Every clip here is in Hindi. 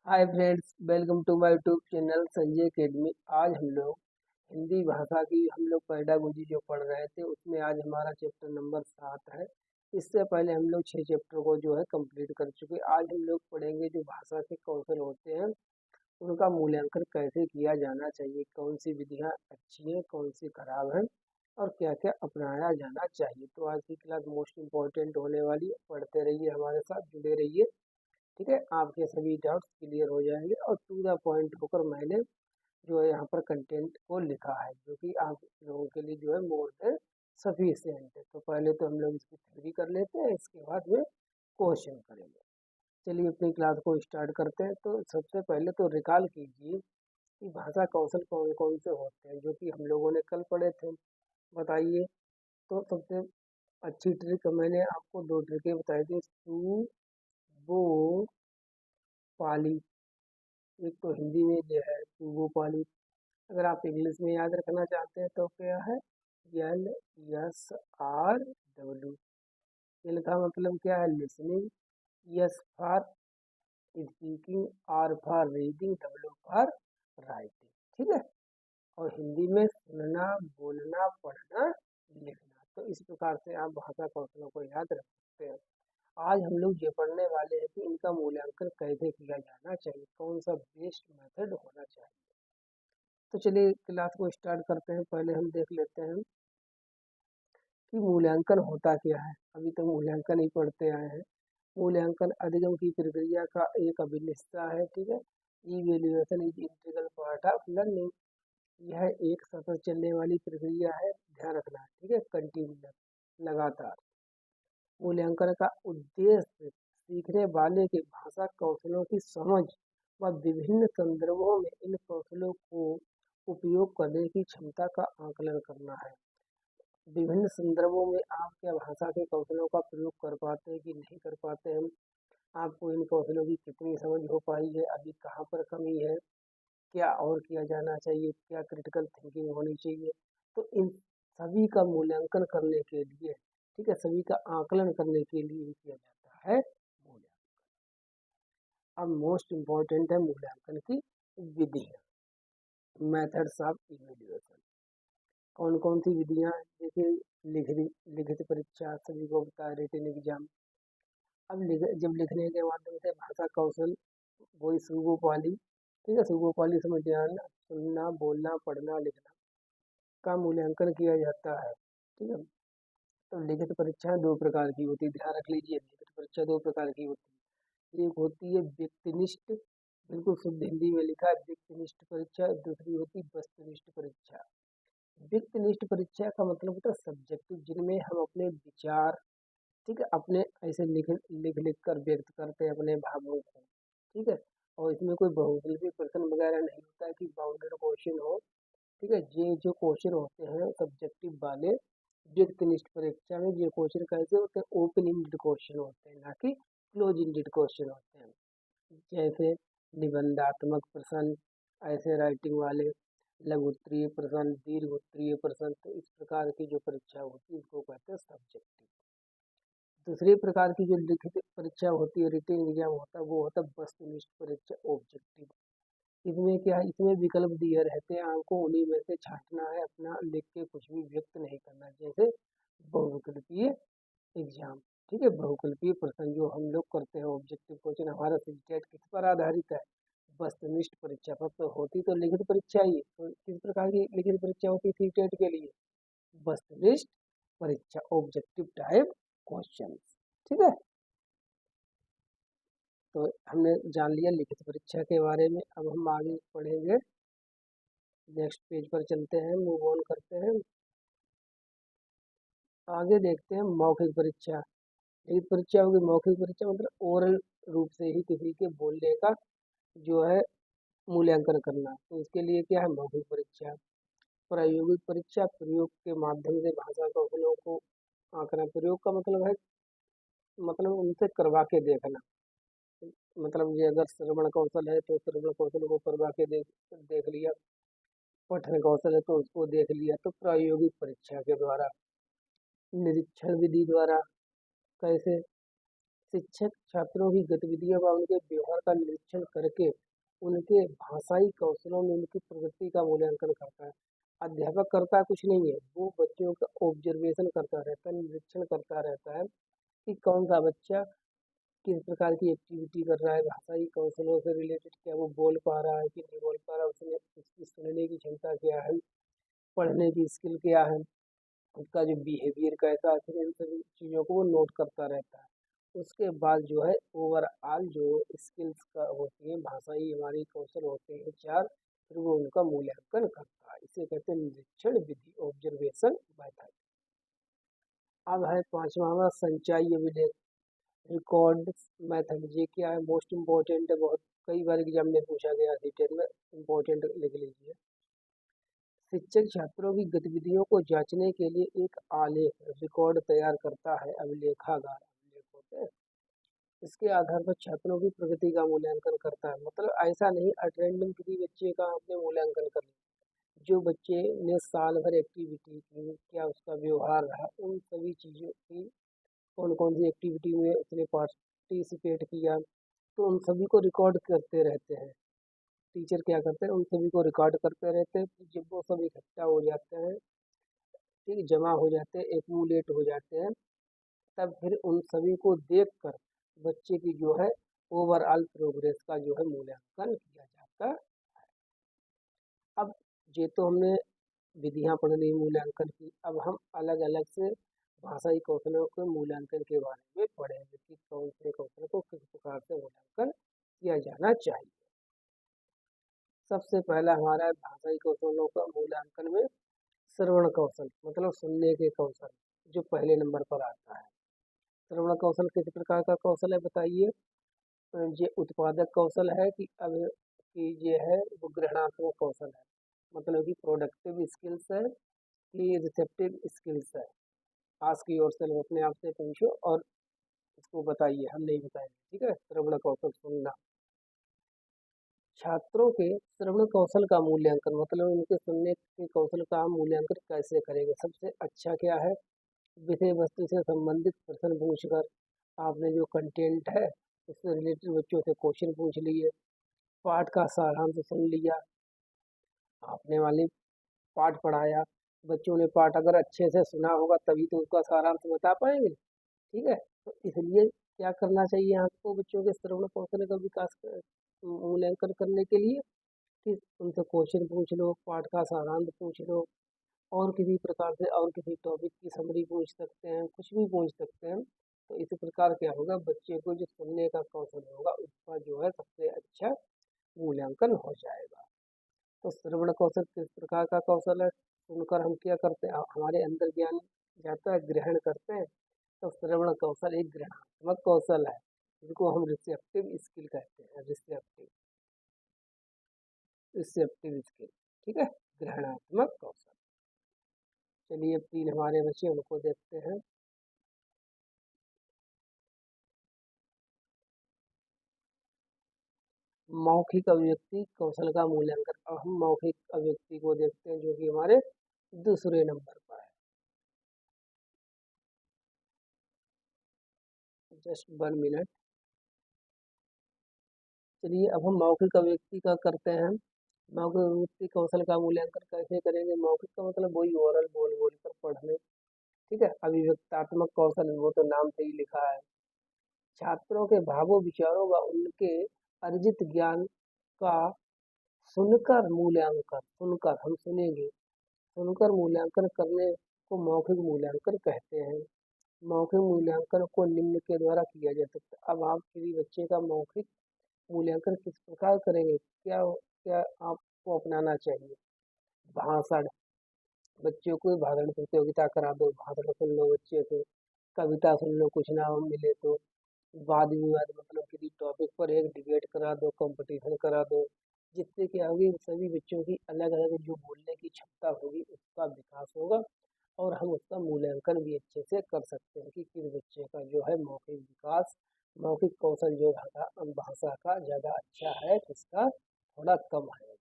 Hi friends, welcome to my YouTube channel Sanjay academy. आज हम लोग हिंदी भाषा की पेडागोजी जो पढ़ रहे थे उसमें आज हमारा चैप्टर नंबर 7 है। इससे पहले हम लोग 6 चैप्टर को जो है कंप्लीट कर चुके। आज हम लोग पढ़ेंगे जो भाषा के कौशल होते हैं उनका मूल्यांकन कैसे किया जाना चाहिए, कौन सी विधियाँ अच्छी हैं, कौन सी खराब हैं और क्या क्या अपनाया जाना चाहिए। तो आज की क्लास मोस्ट इम्पोर्टेंट होने वाली है। पढ़ते रहिए, हमारे साथ जुड़े रहिए। ठीक है, आपके सभी डाउट्स क्लियर हो जाएंगे और टू द पॉइंट होकर मैंने जो है यहाँ पर कंटेंट को लिखा है जो कि आप लोगों के लिए जो है मोर देन सफिशिएंट है। तो पहले तो हम लोग इसकी थ्योरी कर लेते हैं, इसके बाद में क्वेश्चन करेंगे। चलिए अपनी क्लास को स्टार्ट करते हैं। तो सबसे पहले तो रिकॉल कीजिए कि भाषा कौशल कौन कौन से होते हैं जो कि हम लोगों ने कल पढ़े थे। बताइए। तो सबसे अच्छी ट्रिक मैंने आपको दो ट्रिकें बताई थी, सु बो पाली। एक तो हिंदी में जो है भूगोपाली। अगर आप इंग्लिश में याद रखना चाहते हैं तो क्या है, LSRW। एल का मतलब क्या है, listening. S for speaking, R for reading, W for writing. ठीक है। और हिंदी में सुनना, बोलना, पढ़ना, लिखना। तो इस प्रकार से आप भाषा कौशलों को याद रख सकते हैं। आज हम लोग ये पढ़ने वाले हैं कि इनका मूल्यांकन कैसे किया जाना चाहिए, कौन सा बेस्ट मेथड होना चाहिए। तो चलिए क्लास को स्टार्ट करते हैं। पहले हम देख लेते हैं कि मूल्यांकन होता क्या है। अभी तक मूल्यांकन ही पढ़ते आए हैं। मूल्यांकन अधिगम की प्रक्रिया का एक अभिन्न हिस्सा है। ठीक है। Evaluation is integral part of learning. यह एक सतत चलने वाली प्रक्रिया है, ध्यान रखना। ठीक है, कंटिन्यूअस, लगातार। मूल्यांकन का उद्देश्य सीखने वाले के भाषा कौशलों की समझ व विभिन्न संदर्भों में इन कौशलों को उपयोग करने की क्षमता का आकलन करना है। विभिन्न संदर्भों में आप क्या भाषा के कौशलों का प्रयोग कर पाते हैं कि नहीं कर पाते हैं, आपको इन कौशलों की कितनी समझ हो पाई है, अभी कहाँ पर कमी है, क्या और किया जाना चाहिए, क्या क्रिटिकल थिंकिंग होनी चाहिए। तो इन सभी का मूल्यांकन करने के लिए, ठीक है, सभी का आकलन करने के लिए किया जाता है मूल्यांकन। अब मोस्ट इम्पोर्टेंट है मूल्यांकन की विधियाँ, मेथड्स ऑफ इवेल्युएशन। कौन कौन सी विधियाँ हैं? देखिए, लिखित परीक्षा सभी को पता है, रिटन एग्जाम। अब जब लिखने के माध्यम से भाषा कौशल, वही सुगोपाली। ठीक है, सुगोपाली समझ आना, सुनना, बोलना, पढ़ना, लिखना का मूल्यांकन किया जाता है। ठीक है। तो लिखित परीक्षा दो प्रकार की होती है, ध्यान रख लीजिए। लिखित परीक्षा दो प्रकार की होती है। एक होती है व्यक्तिनिष्ठ, बिल्कुल शुद्ध हिंदी में लिखा है व्यक्तिनिष्ठ परीक्षा। दूसरी होती है वस्तुनिष्ठ परीक्षा। व्यक्तिनिष्ठ परीक्षा का मतलब होता है सब्जेक्टिव, जिनमें हम अपने विचार, ठीक है, अपने ऐसे लिख कर व्यक्त करते हैं अपने भावों को। ठीक है। और इसमें कोई बहुविकल्पी प्रश्न वगैरह नहीं होता है कि बाउंडेड क्वेश्चन हो। ठीक है, ये जो क्वेश्चन होते हैं सब्जेक्टिव वाले व्यक्तिनिष्ठ परीक्षा में, ये क्वेश्चन कैसे होते हैं, ओपन इंडेड क्वेश्चन होते हैं, ना कि क्लोज इंडेड क्वेश्चन होते हैं। जैसे निबंधात्मक प्रश्न, ऐसे राइटिंग वाले, लघु उत्तरीय प्रश्न, दीर्घ उत्तरीय प्रश्न। तो इस प्रकार की जो परीक्षा होती है इसको कहते हैं सब्जेक्टिव। दूसरी प्रकार की जो लिखित परीक्षा होती है, रिटन एग्जाम होता है, वो होता है वस्तुनिष्ठ परीक्षा, ऑब्जेक्टिव। इसमें क्या है, इसमें विकल्प दिए रहते हैं, आपको उन्हीं में से छांटना है, अपना लिख के कुछ भी व्यक्त नहीं करना। जैसे बहुविकल्पीय एग्जाम। ठीक है, बहुविकल्पीय प्रश्न जो हम लोग करते हैं, ऑब्जेक्टिव क्वेश्चन, हमारा सिंटेट किस पर आधारित है, वस्तुनिष्ठ परीक्षा पर। तो होती तो लिखित परीक्षा ही है। तो किस प्रकार की लिखित परीक्षा होती है सीटेट के लिए, वस्तुनिष्ठ परीक्षा, ऑब्जेक्टिव टाइप क्वेश्चन। ठीक है। तो हमने जान लिया लिखित परीक्षा के बारे में। अब हम आगे पढ़ेंगे, नेक्स्ट पेज पर चलते हैं, मूव ऑन करते हैं। आगे देखते हैं मौखिक परीक्षा। लिखित परीक्षा होगी, मौखिक परीक्षा मतलब ओरल रूप से ही किसी के बोलने का जो है मूल्यांकन करना। तो इसके लिए क्या है, मौखिक परीक्षा। प्रायोगिक परीक्षा, प्रयोग के माध्यम से भाषा कौशलों को आंकना। प्रयोग का मतलब है, मतलब उनसे करवा के देखना। मतलब ये अगर श्रवण कौशल है तो श्रवण कौशल को करवा के देख देख लिया, पठन कौशल है तो उसको देख लिया। तो प्रायोगिक परीक्षा के द्वारा, निरीक्षण विधि द्वारा, कैसे, शिक्षक छात्रों की गतिविधियों व उनके व्यवहार का निरीक्षण करके उनके भाषाई कौशलों में उनकी प्रगति का मूल्यांकन करता है। अध्यापक करता कुछ नहीं है, वो बच्चों का ऑब्जर्वेशन करता रहता है, निरीक्षण करता रहता है कि कौन सा बच्चा किस प्रकार की एक्टिविटी कर रहा है, भाषाई कौशलों से रिलेटेड क्या वो बोल पा रहा है कि नहीं बोल पा रहा, उसने उसकी सुनने की क्षमता क्या है, पढ़ने की स्किल क्या है, उसका जो बिहेवियर कैसा है, फिर इन सभी चीज़ों को वो नोट करता रहता है। उसके बाद जो है ओवरऑल जो स्किल्स का होती है, भाषाई हमारी कौशल होते हैं 4, फिर वो उनका मूल्यांकन करता है। इसे कहते हैं निरीक्षण विधि, ऑब्जर्वेशन मेथड। अब है 5वां संचयी अभिलेख, रिकॉर्ड मेथड। ये क्या है, मोस्ट इम्पोर्टेंट है, बहुत कई बार एग्जाम में पूछा गया, डिटेल में इम्पोर्टेंट लिख लीजिए। शिक्षक छात्रों की गतिविधियों को जांचने के लिए एक आलेख रिकॉर्ड तैयार करता है, अभिलेखागार अभिलेख होते हैं। इसके आधार पर छात्रों की प्रगति का मूल्यांकन करता है। मतलब ऐसा नहीं अटेंडेंस किसी बच्चे का आपने मूल्यांकन कर लिया, जो बच्चे ने साल भर एक्टिविटी की, क्या उसका व्यवहार रहा, उन सभी चीज़ों की, कौन कौन सी एक्टिविटी में उसने पार्टिसिपेट किया, तो उन सभी को रिकॉर्ड करते रहते हैं। टीचर क्या करते हैं, उन सभी को रिकॉर्ड करते रहते हैं। फिर जब वो सब इकट्ठा हो जाते हैं, ठीक जमा हो जाते हैं, एक्यूमुलेट हो जाते हैं, तब फिर उन सभी को देखकर बच्चे की जो है ओवरऑल प्रोग्रेस का जो है मूल्यांकन किया जाता है। अब ये तो हमने विधियां पढ़ ली मूल्यांकन की, अब हम अलग अलग से भाषाई कौशलों के मूल्यांकन के बारे में पढ़ेंगे कि कौन से कौशल को किस प्रकार से मूल्यांकन किया जाना चाहिए। सबसे पहला हमारा भाषाई कौशलों का मूल्यांकन में श्रवण कौशल, मतलब सुनने के कौशल, जो पहले नंबर पर आता है। श्रवण कौशल किस प्रकार का कौशल है बताइए। ये उत्पादक कौशल है कि अब कि ये है वो ग्रहणात्मक कौशल है, मतलब कि प्रोडक्टिव स्किल्स है कि रिसेप्टिव स्किल्स है। आस्क योरसेल्फ, अपने आप से पूछो और इसको बताइए, हम नहीं बताएंगे, ठीक है। श्रवण कौशल सुनना। छात्रों के श्रवण कौशल का मूल्यांकन, मतलब उनके सुनने के कौशल का हम मूल्यांकन कैसे करेंगे। सबसे अच्छा क्या है, विषय वस्तु से संबंधित प्रश्न पूछकर, आपने जो कंटेंट है उससे रिलेटेड बच्चों से क्वेश्चन पूछ लिए, पाठ का सारांश सुन लिया, आपने वाली पाठ पढ़ाया, बच्चों ने पाठ अगर अच्छे से सुना होगा तभी तो उसका सारांश बता पाएंगे, ठीक है। तो इसलिए क्या करना चाहिए आपको, बच्चों के श्रवण कौशल का विकास मूल्यांकन करने के लिए कि उनसे क्वेश्चन पूछ लो, पाठ का सारांश पूछ लो, और किसी प्रकार से और किसी टॉपिक की समरी पूछ सकते हैं, कुछ भी पूछ सकते हैं। तो इस प्रकार क्या होगा, बच्चे को जो सुनने का कौशल होगा उसका जो है सबसे अच्छा मूल्यांकन हो जाएगा। तो श्रवण कौशल किस प्रकार का कौशल है, सुनकर हम क्या करते हैं, हमारे अंदर ज्ञान जाता है, ग्रहण करते हैं। तो श्रवण कौशल एक ग्रहणात्मक कौशल है, जिसको हम रिसेप्टिव स्किल कहते हैं, रिसेप्टिव रिसेप्टिव स्किल, ठीक है, ग्रहणात्मक कौशल। चलिए अब 3 हमारे बचे, उनको देखते हैं। मौखिक अभिव्यक्ति कौशल का मूल्यांकन। अब हम मौखिक अभिव्यक्ति को देखते हैं, जो कि हमारे दूसरे नंबर पर है। Just 1 minute. चलिए अब हम मौखिक अभिव्यक्ति का करते हैं। मौखिक अभिव्यक्ति कौशल का मूल्यांकन कैसे करेंगे। मौखिक का मतलब वही ओरल, बोल बोल कर पढ़ने, ठीक है। अभिव्यक्तात्मक कौशल, वो तो नाम से ही लिखा है, छात्रों के भावों, विचारों व उनके अर्जित ज्ञान का सुनकर मूल्यांकन, सुनकर हम सुनेंगे, सुनकर मूल्यांकन करने को मौखिक मूल्यांकन कहते हैं। मौखिक मूल्यांकन को निम्न के द्वारा किया जा सकता है। अब आप किसी बच्चे का मौखिक मूल्यांकन किस प्रकार करेंगे, क्या क्या आपको अपनाना चाहिए। भाषण, बच्चों को भाषण प्रतियोगिता करा दो, भाषण सुन लो बच्चे से, कविता सुन लो, कुछ ना मिले तो वाद विवाद, मतलब किसी टॉपिक पर एक डिबेट करा दो, कंपटीशन करा दो, जिससे क्या होगी, सभी बच्चों की अलग अलग जो बोलने की क्षमता होगी उसका विकास होगा, और हम उसका मूल्यांकन भी अच्छे से कर सकते हैं कि किस बच्चे का जो है मौखिक विकास, मौखिक कौशल जो भाषा का ज़्यादा अच्छा है, किसका थोड़ा कम है।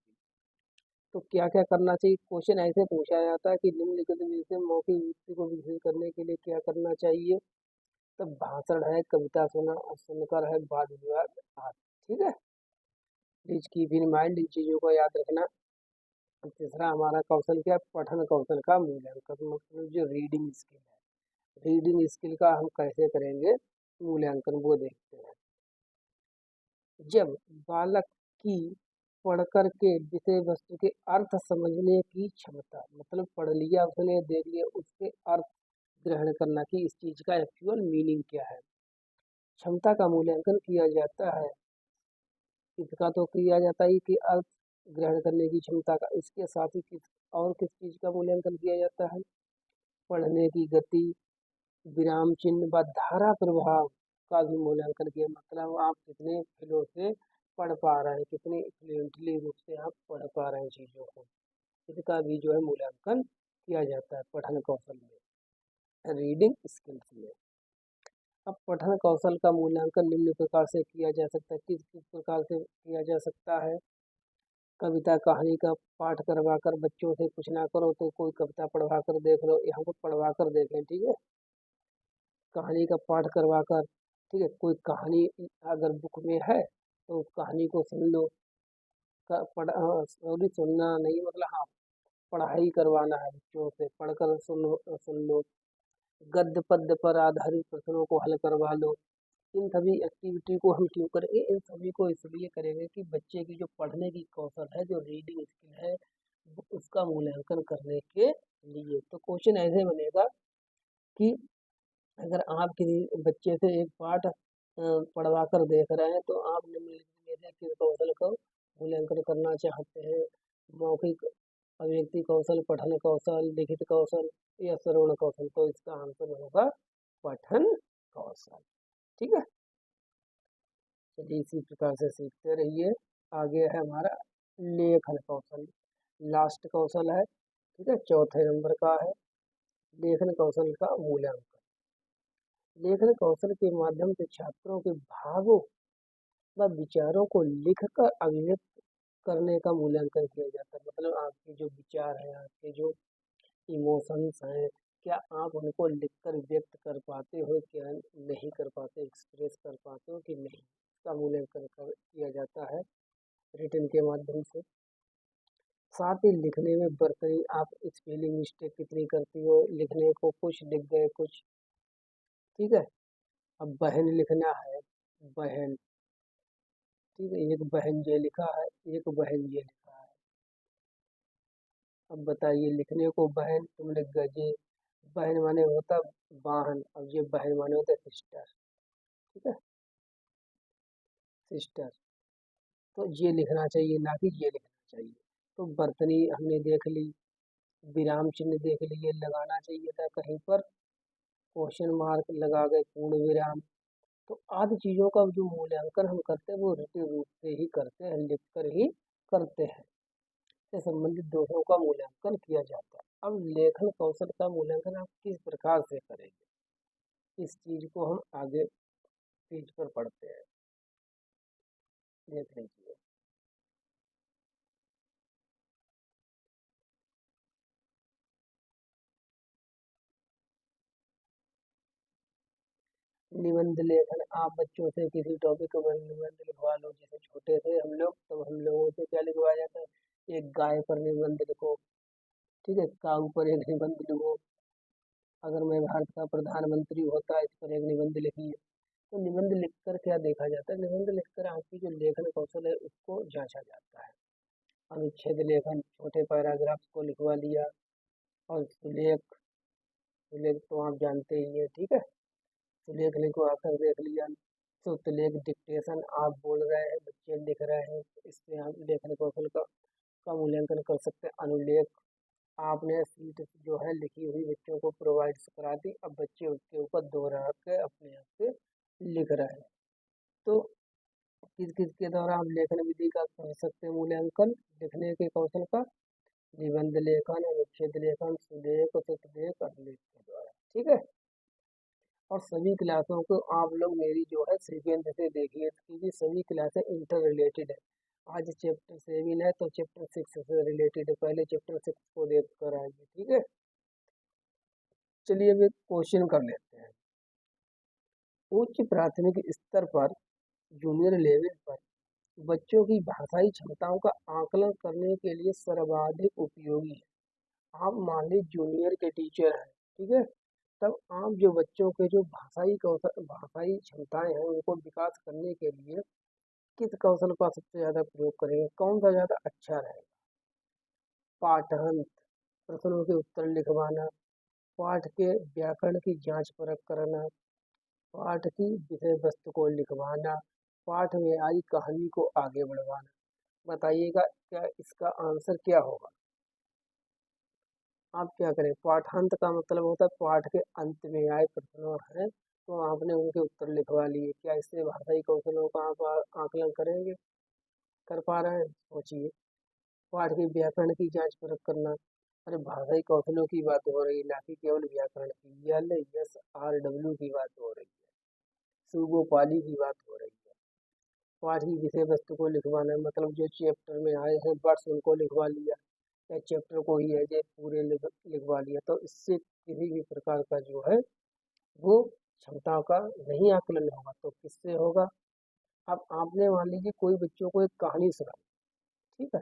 तो क्या क्या करना चाहिए, क्वेश्चन ऐसे पूछा जाता है कि निम्नलिखित में से मौखिक वृत्ति को विकसित करने के लिए क्या करना चाहिए। तब भाषण है, कविता सुनकर है, वाद विवाद आदि। ठीक है, प्लीज कीप इन माइंड, इन चीजों को याद रखना। तीसरा हमारा कौशल क्या है? पठन कौशल का मूल्यांकन, मतलब जो रीडिंग स्किल है, रीडिंग स्किल का हम कैसे करेंगे मूल्यांकन, वो देखते हैं। जब बालक की पढ़कर के विषय वस्तु के अर्थ समझने की क्षमता, मतलब पढ़ लिया उसने, देख लिया, उसके अर्थ ग्रहण करना कि इस चीज का एक्चुअल मीनिंग क्या है, क्षमता का मूल्यांकन किया जाता है। इसका तो किया जाता है कि अर्थ ग्रहण करने की क्षमता का, इसके साथ ही किस चीज का मूल्यांकन किया जाता है? पढ़ने की गति, विराम चिन्ह व धारा प्रभाव का भी मूल्यांकन किया, मतलब आप कितने फ्लो से पढ़ पा रहे हैं, कितने फ्लुएंटली रूप से आप पढ़ पा रहे हैं चीजों को, इसका भी जो है मूल्यांकन किया जाता है पठन कौशल में, रीडिंग स्किल्स में। अब पठन कौशल का मूल्यांकन निम्न प्रकार से किया जा सकता है। किस किस प्रकार से किया जा सकता है? कविता कहानी का पाठ करवा कर, बच्चों से कुछ ना करो तो कोई कविता पढ़वा कर देख लो, यहाँ को पढ़वा कर देखें, ठीक है, कहानी का पाठ करवा कर, ठीक है, कोई कहानी अगर बुक में है तो उस कहानी को सुन लो, सॉरी सुनना नहीं, मतलब हाँ, पढ़ाई करवाना है बच्चों से, पढ़कर सुन लो, गद्य पद्य पर आधारित प्रश्नों को हल करवा लो। इन सभी एक्टिविटी को हम क्यों करेंगे? इन सभी को इसलिए करेंगे कि बच्चे की जो पढ़ने की कौशल है, जो रीडिंग स्किल है, उसका मूल्यांकन करने के लिए। तो क्वेश्चन ऐसे बनेगा कि अगर आप किसी बच्चे से एक पाठ पढ़वा कर देख रहे हैं तो आप निम्नलिखित में से किस कौशल का मूल्यांकन करना चाहते हैं? मौखिक अभिव्यक्ति कौशल, पठन कौशल, लिखित कौशल या श्रवण कौशल? तो इसका आंसर होगा पठन कौशल। ठीक है, चलिए इसी प्रकार से सीखते रहिए। आगे है हमारा लेखन कौशल, लास्ट कौशल है, ठीक है, चौथे नंबर का है लेखन कौशल का मूल्यांकन। लेखन कौशल के माध्यम से छात्रों के भावों व विचारों को लिखकर अभिव्यक्त करने का मूल्यांकन किया जाता है। मतलब आपके जो विचार हैं, आपके जो इमोशंस हैं, क्या आप उनको लिखकर व्यक्त कर पाते हो, क्या नहीं कर पाते, एक्सप्रेस कर पाते हो कि नहीं, इसका मूल्यांकन किया जाता है रिटन के माध्यम से। साथ ही लिखने में बर्तरी, आप स्पेलिंग मिस्टेक कितनी करती हो, लिखने को कुछ लिख गए कुछ, ठीक है। अब बहन लिखना है, बहन, ठीक है, एक बहन ये लिखा है, एक बहन ये लिखा है। अब बताइए, लिखने को बहन तुम लिख गए, बहन माने होता वाहन, अब ये बहन माने होता सिस्टर, ठीक है, सिस्टर, तो ये लिखना चाहिए ना कि ये लिखना चाहिए। तो बर्तनी हमने देख ली, विराम चिन्ह देख लिए, लगाना चाहिए था कहीं पर क्वेश्चन मार्क लगा गए, पूर्ण विराम। तो आदि चीजों का जो मूल्यांकन हम करते हैं वो रटे रूप से ही करते हैं, लिख कर ही करते हैं, से संबंधित दोषों का मूल्यांकन किया जाता है। अब लेखन कौशल का मूल्यांकन आप किस प्रकार से करेंगे, इस चीज को हम आगे पेज पर पढ़ते हैं, देख लीजिए। निबंध लेखन, आप बच्चों से किसी टॉपिक पर निबंध लिखवा लो। जैसे छोटे थे हम लोग, तब हम लोगों से क्या लिखवाया जाता है, एक गाय पर निबंध लिखो, ठीक है, काऊ पर एक निबंध लिखो, अगर मैं भारत का प्रधानमंत्री होता इस पर एक निबंध लिखिए। तो निबंध लिखकर क्या देखा जाता है, निबंध लिखकर आपकी जो लेखन कौशल है उसको जांचा जाता है। अनुच्छेद लेखन, छोटे पैराग्राफ्स को लिखवा लिया, और सुलेख, सुलेख तो आप जानते ही हैं, ठीक है, सुलेख लिखवा कर देख लिया। तो सुलेख डिक्टेशन, आप बोल रहे हैं, बच्चे लिख रहे हैं, इससे आप लेखन कौशल का मूल्यांकन कर सकते हैं। अनुलेख, आपने सीट जो है लिखी हुई बच्चों को प्रोवाइड करा दी, अब बच्चे उसके ऊपर दोहरा के अपने आप से लिख रहे हैं। तो किस किस के द्वारा आप लेखन विधि का कर सकते हैं मूल्यांकन, लिखने के कौशल का? निबंध लेखन, अनुच्छेद लेखन, सुलेख, उपलेख, अभिलेख के द्वारा, ठीक है। और सभी क्लासों को आप लोग मेरी जो है सीक्वेंस से देखिए, क्योंकि सभी क्लासें इंटर रिलेटेड है। आज चैप्टर 7 है तो चैप्टर 6 से रिलेटेड है, पहले चैप्टर 6 को देख कर आएंगे, ठीक है। चलिए अब एक क्वेश्चन कर लेते हैं। उच्च प्राथमिक स्तर पर, जूनियर लेवल पर बच्चों की भाषाई क्षमताओं का आकलन करने के लिए सर्वाधिक उपयोगी है। आप मान लीजिए जूनियर के टीचर हैं, ठीक है, तब आप जो बच्चों के जो भाषाई कौशल भाषाई क्षमताएं हैं उनको विकास करने के लिए किस कौशल का सबसे ज्यादा प्रयोग करेंगे, कौन सा ज्यादा अच्छा रहेगा? पाठहंत, प्रश्नों के उत्तर लिखवाना, पाठ के व्याकरण की जांच परख करना, पाठ की विषय वस्तु को लिखवाना, पाठ में आई कहानी को आगे बढ़वाना। बताइएगा क्या इसका आंसर क्या होगा? आप क्या करें, पाठांत का मतलब होता है पाठ के अंत में आए प्रश्न हैं तो आपने उनके उत्तर लिखवा लिए। क्या इससे भाषाई कौशलों का आप आकलन करेंगे, कर पा रहे हैं? सोचिए। पाठ के व्याकरण की जांच परख करना, अरे भाषाई कौशलों की बात हो रही है, ना कि केवल व्याकरण की। LSRW की बात हो रही है, सुगोपाली की बात हो रही है। पाठ की विषय वस्तु को लिखवाना मतलब जो चैप्टर में आए हैं वर्ड्स उनको लिखवा लिया, या चैप्टर को ही है जो पूरे लिखवा लिया। तो इससे किसी भी प्रकार का जो है वो क्षमता का नहीं आकलन होगा, तो किससे होगा? अब आपने मान लीजिए कोई बच्चों को एक कहानी सुनाई, ठीक है,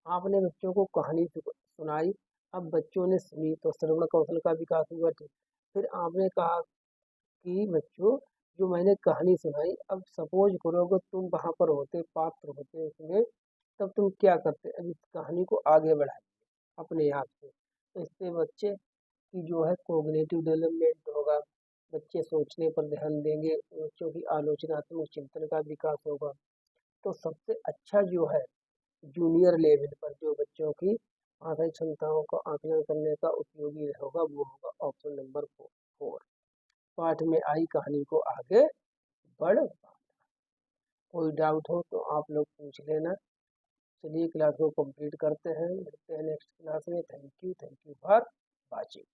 आपने बच्चों को कहानी सुनाई, अब बच्चों ने सुनी तो श्रवण कौशल का विकास हुआ, ठीक। फिर आपने कहा कि बच्चों जो मैंने कहानी सुनाई, अब सपोज करो अगर तुम वहां पर होते, पात्र होते उसमें, तब तुम क्या करते? अब इस कहानी को आगे बढ़ाइए अपने आप से। तो इससे बच्चे की जो है कोग्निटिव डेवलपमेंट होगा, बच्चे सोचने पर ध्यान देंगे, बच्चों की आलोचनात्मक चिंतन का विकास होगा। तो सबसे अच्छा जो है जूनियर लेवल पर जो बच्चों की भाषाई क्षमताओं का आकलन करने का उपयोगी होगा वो होगा ऑप्शन नंबर 4। पाठ में आई कहानी को आगे बढ़। कोई डाउट हो तो आप लोग पूछ लेना। चलिए क्लास को कंप्लीट करते हैं, मिलते हैं नेक्स्ट क्लास में। Thank you for watching.